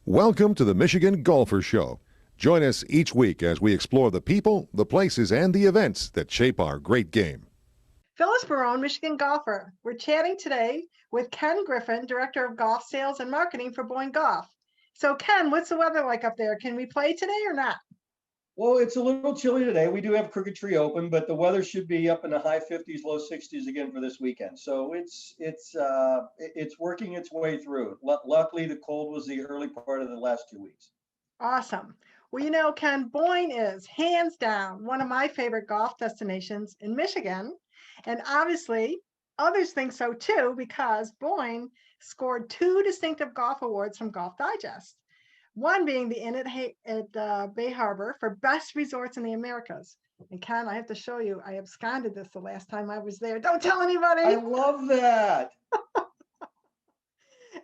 Welcome to the Michigan Golfer Show. Join us each week as we explore the people, the places, and the events that shape our great game. Phyllis Barone, Michigan golfer. We're chatting today with Ken Griffin, Director of Golf Sales and Marketing for Boyne Golf. So Ken, what's the weather like up there? Can we play today or not? Well, it's a little chilly today. We do have Crooked Tree open, but the weather should be up in the high 50s, low 60s again for this weekend. So it's working its way through. Luckily, the cold was the early part of the last 2 weeks. Awesome. Well, you know, Ken, Boyne is hands down one of my favorite golf destinations in Michigan. And obviously, others think so too, because Boyne scored 2 distinctive golf awards from Golf Digest. One being the Inn at Bay Harbor for best resorts in the Americas. And Ken, I have to show you, I absconded this the last time I was there. Don't tell anybody. I love that.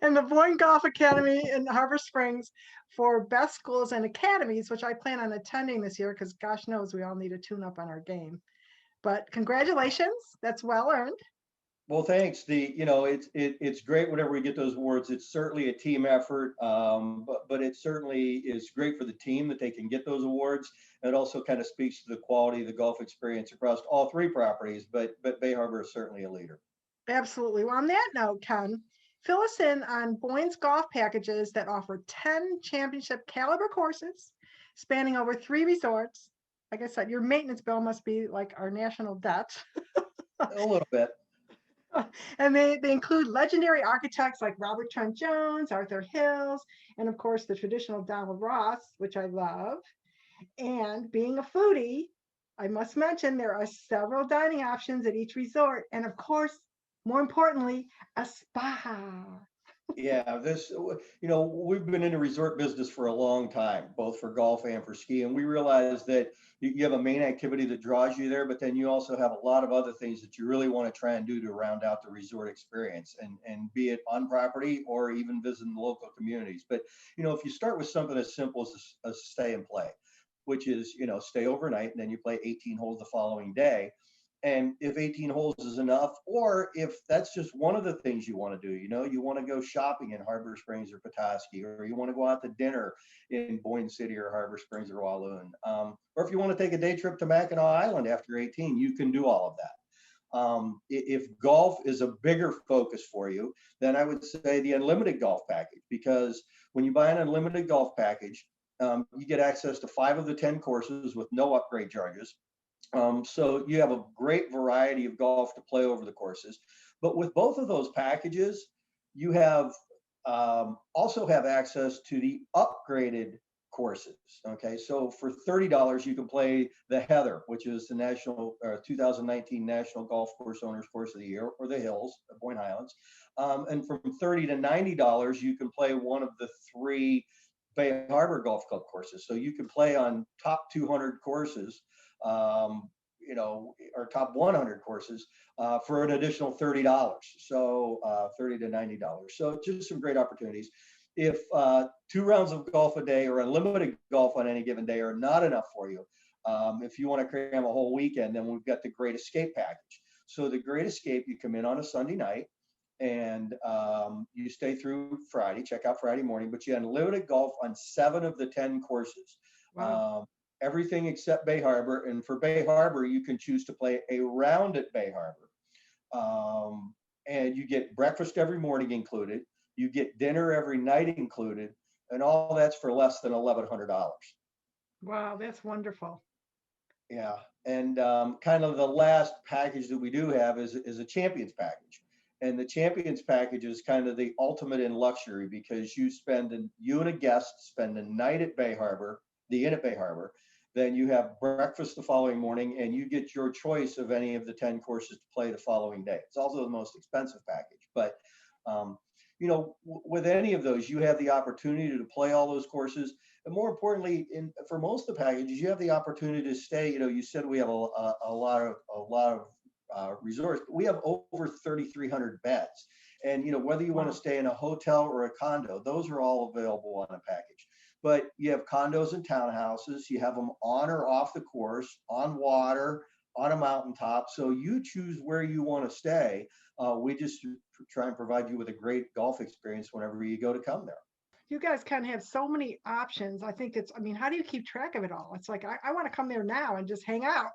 And the Boyne Golf Academy in Harbor Springs for best schools and academies, which I plan on attending this year because gosh knows we all need a tune-up on our game. But congratulations, that's well earned. Well, thanks. It's great whenever we get those awards. It's certainly a team effort, but it certainly is great for the team that they can get those awards. And it also kind of speaks to the quality of the golf experience across all 3 properties. But Bay Harbor is certainly a leader. Absolutely. Well, on that note, Ken, fill us in on Boyne's golf packages that offer 10 championship caliber courses spanning over 3 resorts. Like I said, your maintenance bill must be like our national debt. A little bit. And they include legendary architects like Robert Trent Jones, Arthur Hills, and of course the traditional Donald Ross, which I love. And being a foodie, I must mention there are several dining options at each resort. And of course, more importantly, a spa. Yeah, we've been in the resort business for a long time, both for golf and for ski. And we realize that you have a main activity that draws you there, but then you also have a lot of other things that you really want to try and do to round out the resort experience and be it on property or even visiting the local communities. But, if you start with something as simple as a stay and play, which is, stay overnight and then you play 18 holes the following day. And if 18 holes is enough, or if that's just one of the things you want to do, you want to go shopping in Harbor Springs or Petoskey, or you want to go out to dinner in Boyne City or Harbor Springs or Walloon, or if you want to take a day trip to Mackinac Island after 18, you can do all of that. If golf is a bigger focus for you, then I would say the unlimited golf package, because when you buy an unlimited golf package, you get access to 5 of the 10 courses with no upgrade charges. So you have a great variety of golf to play over the courses. But with both of those packages, you have also have access to the upgraded courses. Okay, so for $30, you can play the Heather, which is the 2019 National Golf Course Owners Course of the Year, or the Hills, Boyne Highlands. And from $30 to $90, you can play one of the 3 Bay Harbor Golf Club courses. So you can play on top 200 courses, or top 100 courses for an additional $30. So $30 to $90. So just some great opportunities. If 2 rounds of golf a day or unlimited golf on any given day are not enough for you, if you want to cram a whole weekend, then we've got the Great Escape package. So the Great Escape, you come in on a Sunday night and you stay through Friday, check out Friday morning, but you have unlimited golf on 7 of the 10 courses. Wow. Everything except Bay Harbor. And for Bay Harbor, you can choose to play a round at Bay Harbor. And you get breakfast every morning included. You get dinner every night included. And all that's for less than $1,100. Wow, that's wonderful. Yeah. And kind of the last package that we do have is a Champions package. And the Champions package is kind of the ultimate in luxury, because you and a guest spend a night at Bay Harbor, the Inn at Bay Harbor. Then you have breakfast the following morning, and you get your choice of any of the 10 courses to play the following day. It's also the most expensive package, but with any of those, you have the opportunity to play all those courses, and more importantly, for most of the packages, you have the opportunity to stay. You said we have a lot of resorts, but we have over 3,300 beds, and whether you want to stay in a hotel or a condo, those are all available on a package. But you have condos and townhouses. You have them on or off the course, on water, on a mountaintop. So you choose where you want to stay. We just try and provide you with a great golf experience whenever you go to come there. You guys kind of have so many options. I think it's, I mean, how do you keep track of it all? It's like, I want to come there now and just hang out.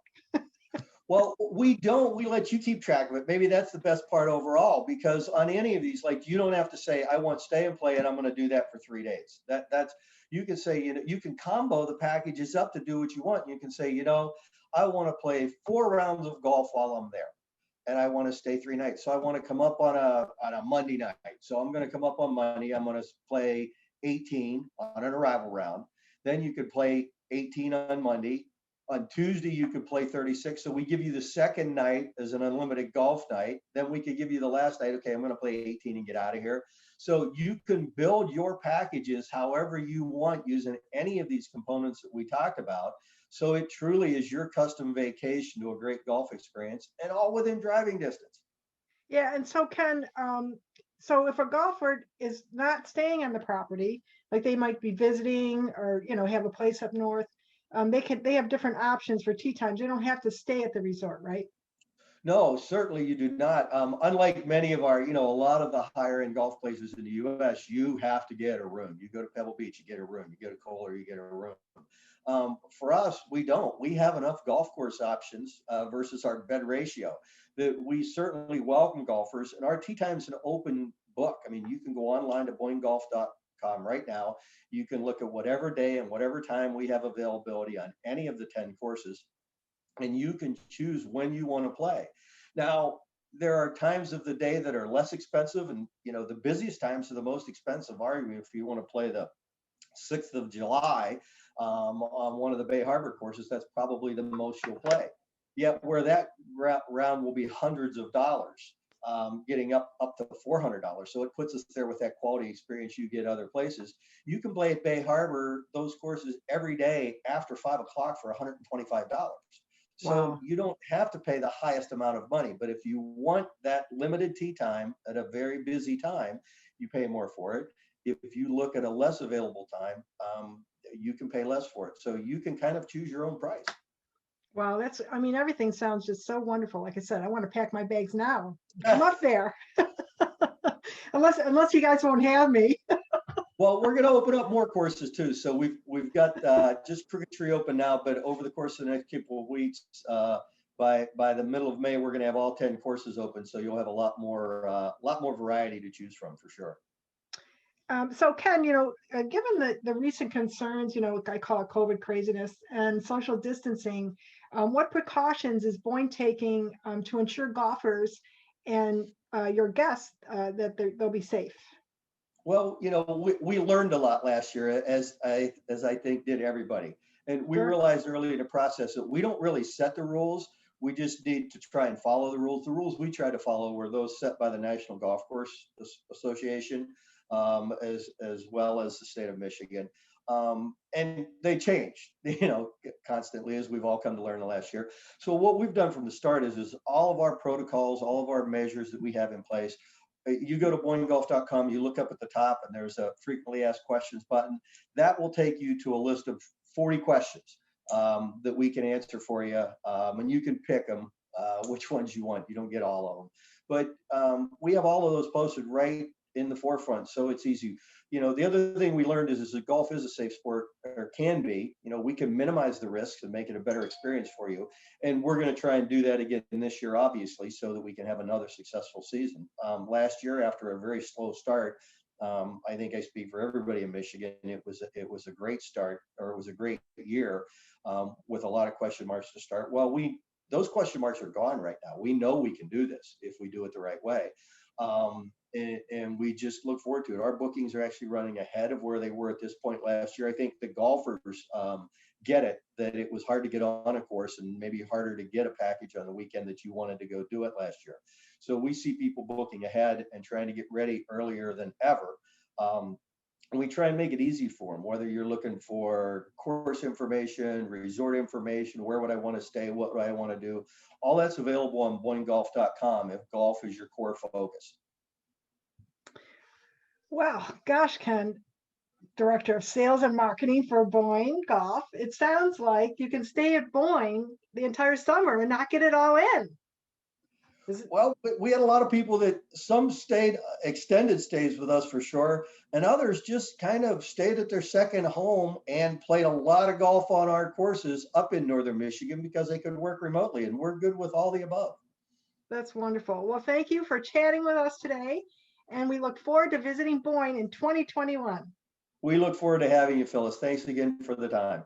Well, we don't. We let you keep track of it. Maybe that's the best part overall, because on any of these, like, you don't have to say, I want stay and play, and I'm going to do that for 3 days. That's you can say, you can combo the packages up to do what you want. You can say, I want to play 4 rounds of golf while I'm there, and I want to stay 3 nights. So I want to come up on a Monday night. So I'm going to come up on Monday. I'm going to play 18 on an arrival round. Then you could play 18 on Monday. On Tuesday, you could play 36. So we give you the second night as an unlimited golf night. Then we could give you the last night. Okay, I'm going to play 18 and get out of here. So you can build your packages however you want using any of these components that we talked about. So it truly is your custom vacation to a great golf experience, and all within driving distance. Yeah, and so so if a golfer is not staying on the property, like they might be visiting or, have a place up north, they have different options for tee times. They don't have to stay at the resort, right? No, certainly you do not. Unlike many of our, a lot of the higher end golf places in the US, you have to get a room. You go to Pebble Beach, you get a room. You go to Kohler, you get a room. For us, we don't. We have enough golf course options versus our bed ratio that we certainly welcome golfers. And our tee time's an open book. I mean, you can go online to boyngolf.com right now. You can look at whatever day and whatever time we have availability on any of the 10 courses, and you can choose when you want to play. Now, there are times of the day that are less expensive, and the busiest times are the most expensive. Arguably, if you want to play the 6th of July on one of the Bay Harbor courses, that's probably the most you'll play. Yet where that round will be hundreds of dollars, getting up to $400. So it puts us there with that quality experience you get other places. You can play at Bay Harbor those courses every day after 5 o'clock for $125. So Wow. you don't have to pay the highest amount of money, but if you want that limited tee time at a very busy time, you pay more for it. If you look at a less available time, you can pay less for it. So you can kind of choose your own price. Wow, I mean, everything sounds just so wonderful. Like I said, I want to pack my bags now. Come up there. Unless you guys won't have me. Well, we're going to open up more courses too. So we've got just Crooked Tree open now, but over the course of the next couple of weeks, by the middle of May, we're going to have all 10 courses open. So you'll have a lot more variety to choose from for sure. So Ken, given the recent concerns, I call it COVID craziness and social distancing, what precautions is Boyne taking to ensure golfers and your guests that they'll be safe? Well, we learned a lot last year, as I think did everybody. And we Sure. realized early in the process that we don't really set the rules. We just need to try and follow the rules. The rules we try to follow were those set by the National Golf Course Association, as well as the state of Michigan. And they changed, constantly, as we've all come to learn the last year. So what we've done from the start is all of our protocols, all of our measures that we have in place. You go to boyngolf.com, you look up at the top, and there's a frequently asked questions button. That will take you to a list of 40 questions that we can answer for you. And you can pick them, which ones you want. You don't get all of them. But we have all of those posted right in the forefront, so it's easy. The other thing we learned is that golf is a safe sport, or can be. We can minimize the risks and make it a better experience for you. And we're going to try and do that again this year, obviously, so that we can have another successful season. Last year, after a very slow start, I think I speak for everybody in Michigan, it was a great start, or it was a great year, with a lot of question marks to start. Well, those question marks are gone right now. We know we can do this if we do it the right way. And we just look forward to it. Our bookings are actually running ahead of where they were at this point last year. I think the golfers get it, that it was hard to get on a course and maybe harder to get a package on the weekend that you wanted to go do it last year. So we see people booking ahead and trying to get ready earlier than ever. And we try and make it easy for them, whether you're looking for course information, resort information, where would I want to stay, what would I want to do. All that's available on boyngolf.com if golf is your core focus. Well, gosh, Ken, Director of Sales and Marketing for Boyne Golf, it sounds like you can stay at Boyne the entire summer and not get it all in. Is it, Well, we had a lot of people that some stayed extended stays with us for sure, and others just kind of stayed at their second home and played a lot of golf on our courses up in northern Michigan because they could work remotely, and we're good with all the above. that's wonderful. Well, thank you for chatting with us today, and we look forward to visiting Boyne in 2021. We look forward to having you, Phyllis. Thanks again for the time.